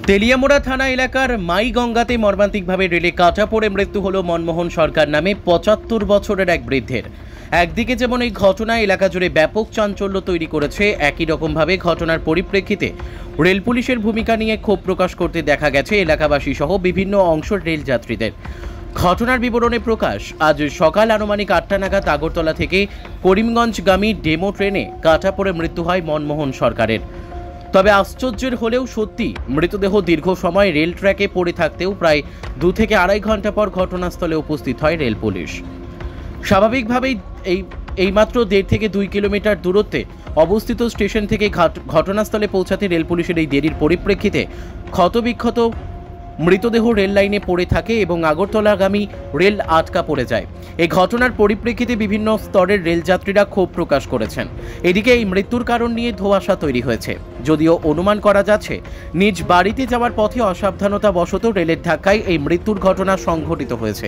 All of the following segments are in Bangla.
তেলিয়ামুড়া থানা এলাকার মাইগঙ্গাতে মর্মান্তিকভাবে রেলে কাটা পড়ে মৃত্যু হলো মনমোহন সরকার নামে ৭৫ বছরের এক বৃদ্ধের। একদিকে যেমন এই ঘটনা এলাকা জুড়ে ব্যাপক চাঞ্চল্য তৈরি করেছে, একই রকমভাবে ঘটনার পরিপ্রেক্ষিতে রেল পুলিশের ভূমিকা নিয়ে ক্ষোভ প্রকাশ করতে দেখা গেছে এলাকাবাসী সহ বিভিন্ন অংশের রেল যাত্রীদের। ঘটনার বিবরণে প্রকাশ, আজ সকাল আনুমানিক ৮টা নাগাদ আগরতলা থেকে করিমগঞ্জগামী ডেমো ট্রেনে কাটা পড়ে মৃত্যু হয় মনমোহন সরকারের। তবে আশ্চর্যের হলেও সত্যি, মৃতদেহ দীর্ঘ সময় রেল ট্র্যাকে পড়ে থাকতেও প্রায় ২ থেকে আড়াই ঘন্টা পর ঘটনাস্থলে উপস্থিত হয় রেল পুলিশ। স্বাভাবিকভাবেই এইমাত্র ১.৫ থেকে ২ কিলোমিটার দূরত্বে অবস্থিত স্টেশন থেকে ঘটনাস্থলে পৌঁছাতে রেল পুলিশের এই দেরির পরিপ্রেক্ষিতে ক্ষতবিক্ষত মৃতদেহ রেল লাইনে পড়ে থাকে এবং আগরতলাগামী রেল আটকা পড়ে যায়। এই ঘটনার পরিপ্রেক্ষিতে বিভিন্ন স্তরের রেলযাত্রীরা ক্ষোভ প্রকাশ করেছেন। এদিকে এই মৃত্যুর কারণ নিয়ে ধোঁয়াশা তৈরি হয়েছে, যদিও অনুমান করা যাচ্ছে নিজ বাড়িতে যাওয়ার পথে অসাবধানতাবশত রেলের ধাক্কায় এই মৃত্যুর ঘটনা সংঘটিত হয়েছে।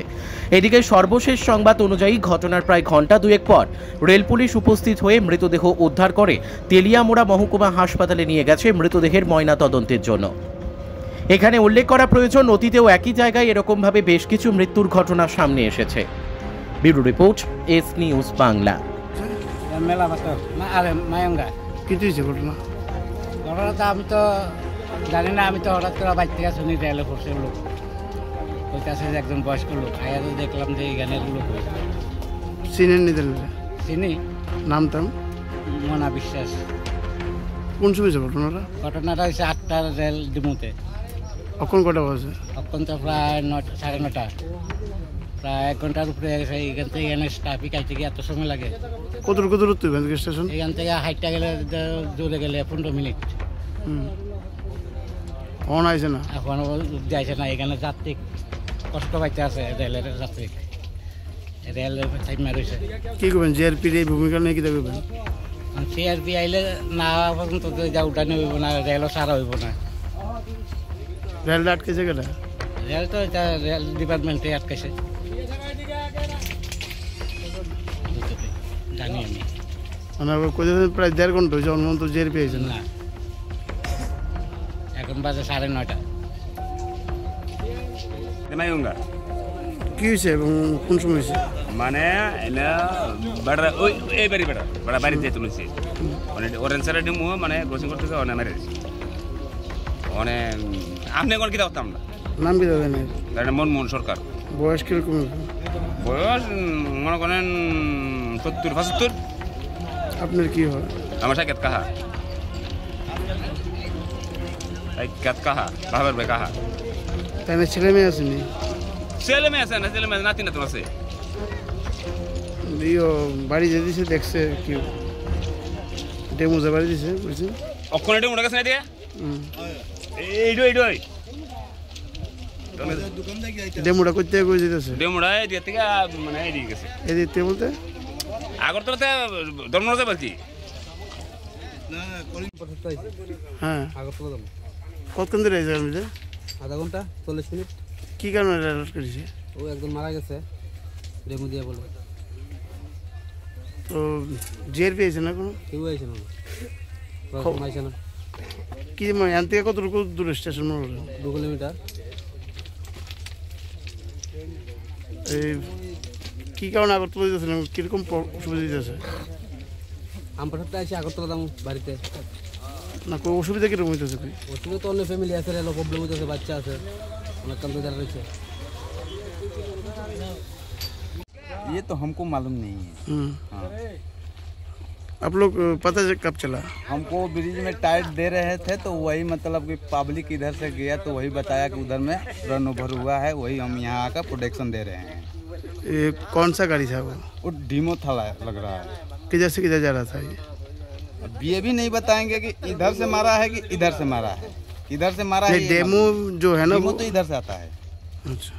এদিকে সর্বশেষ সংবাদ অনুযায়ী ঘটনার প্রায় ঘণ্টা দুয়েক পর রেল পুলিশ উপস্থিত হয়ে মৃতদেহ উদ্ধার করে তেলিয়ামুড়া মহকুমা হাসপাতালে নিয়ে গেছে মৃতদেহের ময়নাতদন্তের জন্য। এখানে উল্লেখ করা প্রয়োজন, অতীতেও একই জায়গায় এরকমভাবে বেশ কিছু মৃত্যুর ঘটনা সামনে এসেছে। Bureau report, S news Bangla. ঘটনাটা আমি তো জানি না, আমি তো হঠাৎ করে বাইর থেকে শুনি রেলে পড়ছে লোক, ওই কাছে একজন বয়স্ক লোক আয়া তো দেখলাম যে এই গানের লোক চিনেন নিতেন? চিনি, নাম টাম মনা বিশ্বাস। কোন সময় ঘটনাটা? ঘটনাটা হয়েছে ৮টার রেল ডিমোতে। কখন কটা বাজে? তখন তো প্রায় ৯:৩০, প্রায় ১ ঘন্টার উপরে গেছে। এখান থেকে এখানে ট্রাফিক আইতে গিয়ে এত সময় লাগে। কতটুকু দূরত্ব স্টেশন? এখান থেকে হাইটটা গেলে জোরে গেলে ১৫ মিনিট। ফোন আইছে না? এখন যাইছে না। এখানে যাত্রী কষ্ট পাইতে আছে, রেলের যাত্রী রেল টাইমে রয়েছে। কি করবেন জিআরপির এই ভূমিকা নিয়ে? কি দেখবেন? সিআরপি আইলে না পর্যন্ত যা উঠানো হইব না, রেলও সারা হইব না। রেলটা আটকেছে কেটা? রেল তো এটা রেল ডিপার্টমেন্টে আটকেছে, জানি আমি। মানে প্রায় ১.৫ ঘন্টা হয়েছে অনুমান তো জিআরপি আইছে না, এখন বাজে ৯:৩০। কি হয়েছে এবং কোন সময় হয়েছে? মানে ওই এই বাড়ি বেড়া বাড়িতে তুলেছি অরেঞ্জ সাইডে ডিমু মানে ক্রসিং করতে অনেক মেরে মানে আপনি এখন কি দেখতাম না। নাম কি জানেন? মনমোহন সরকার। বয়স কিরকম? বয়স মনে করেন ৭০-৭৫। আপনার কি হয়? আমার সাথে কাহা কাহা বাবার ভাই কাহা। তাই না? ছেলে মেয়ে আসেনি? ছেলে মেয়ে আছে না, ছেলে মেয়ে নাতি নাতুন আছে। বাড়ি যে দিছে দেখছে কি ডেমোজা বাড়ি দিছে বুঝছেন? অক্ষণ ডেমো গেছে না দিয়ে এইডই ডেমোটা করতে কই যেতেছে? ডেমোটা এদিকে থেকে মানে এদিকে গেছে। এদিকে বলতে আগরতলাতে ধর্মরাজা বলছি। হ্যাঁ, আগরতলা যাবো। কতক্ষণ ধরে আইছে? আমি আধা ঘন্টা ৪০ মিনিট। কি কারণে অ্যালার্ট করেছে? ও একজন মারা গেছে ডেমো দিয়ে বলে। তো জিআরপি আইছে না? কোনো কেউ আইছে না, আইছে না। কি মানে এখান থেকে কতটুকু দূরে স্টেশন? ২ কিলোমিটার। এই কি কারণে আগরতলা দিতেছে না? কিরকম অসুবিধা দিতেছে? আমরা সপ্তাহে আইসি আগরতলা যাবো বাড়িতে। না, কোনো অসুবিধা কিরকম হইতেছে? অসুবিধা তো অনেক ফ্যামিলি আছে, রেলো প্রবলেম হইতেছে, বাচ্চা আছে, অনেক কাম তো রয়েছে। ये तो हमको मालूम नहीं है। हाँ। आप लोग पता कब चला? हमको ब्रिज में टायर दे रहे थे तो वही मतलब कि पब्लिक इधर से गया तो वही बताया कि उधर में रन ओवर हुआ है, वही हम यहाँ आकर प्रोटेक्शन दे रहे हैं। ये कौन सा गाड़ी था वो डीमो था लग रहा है। किधर से किधर जा रहा था ये? अब ये भी नहीं बताएंगे कि इधर से मारा है कि इधर से मारा है। इधर से मारा है, डेमो जो है ना वो तो इधर से आता है। अच्छा।